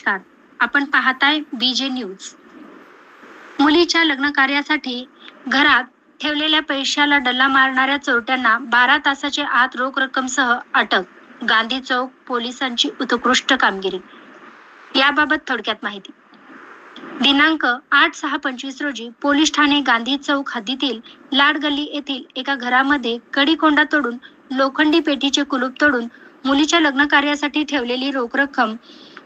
नमस्कार, आपण पाहताय बीजे न्यूज। मुलीच्या लग्न कार्यासाठी घरात ठेवलेल्या पैशाला डल्ला मारणाऱ्या चोरट्यांना 12 तासाच्या आत रोख रक्कमसह अटक। गांधी चौक पोलिसांची उत्कृष्ट कामगिरी। याबाबत थोडक्यात माहिती। दिनांक 8/6/25 रोजी पोलीस ठाणे गांधी चौक हद्दीतील लाड गल्ली येथील एका घरामध्ये कडी-कोंडा तोडून लोखंडी पेटीचे कुलूप तोडून मुलीच्या लग्न कार्यासाठी ठेवलेली रोख रक्कम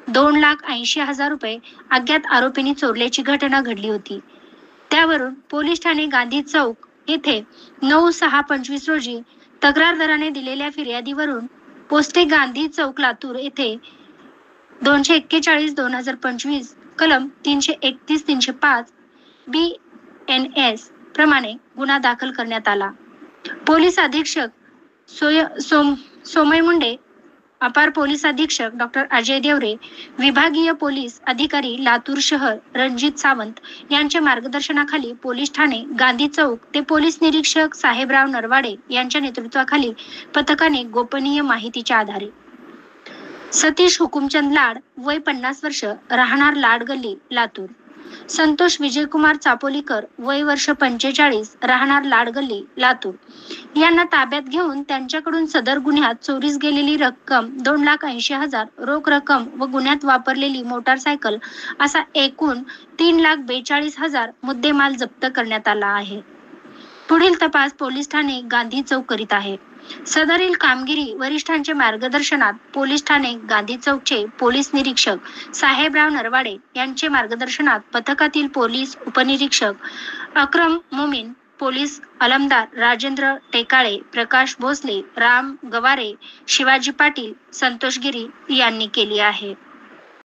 2,80,000 रुपये अज्ञात आरोपींनी चोरल्याची घटना घडली होती। त्यावरून पोलीस ठाणे गांधी चौक येथे 9/6/25 रोजी तक्रारदाराने दिलेल्या फिर्यादीवरून पोस्टे गांधी चौक लातूर येथे 241/2025 कलम 331-305 BNS प्रमाणे गुन्हा दाखल करण्यात आला। पोलीस अधीक्षक सोमय मुंडे, अपार पोलीस अधीक्षक डॉक्टर अजय देवरे, विभागीय पोलीस अधिकारी लातूर शहर रणजित सावंत यांच्या मार्गदर्शनाखाली पोलीस ठाणे गांधी चौक ते पोलीस निरीक्षक साहेबराव नरवाडे यांच्या नेतृत्वाखाली पथकाने गोपनीय माहितीच्या आधारे सतीश हुकुमचंद लाड, वय 50 वर्ष, राहणार लाड गल्ली लातूर, संतोष विजयकुमार चापोलीकर, वय वर्ष 45, राहणार लाड गल्ली लातूर यांना ताब्यात घेऊन त्यांच्याकडून सदर गुन्ह्यात चोरीस गेलेली रक्कम 2,80,000 रोख रक्कम व गुन्ह्यात वापरलेली मोटारसायकल असा एकूण 3,42,000 मुद्देमाल जप्त करण्यात आला आहे। पुढील तपास पोलीस ठाणे गांधी चौक करीत आहे। सदरील कामगिरी वरिष्ठांच्या मार्गदर्शनात पोलीस ठाणे गांधी चौकचे पोलीस निरीक्षक साहेबराव नरवाडे यांचे मार्गदर्शनात पथकातील पोलीस उपनिरीक्षक अक्रम मोमीन, पोलीस अलमदार राजेंद्र टेकाळे, प्रकाश भोसले, राम गवारे, शिवाजी पाटील, संतोष गिरी यांनी केली आहे।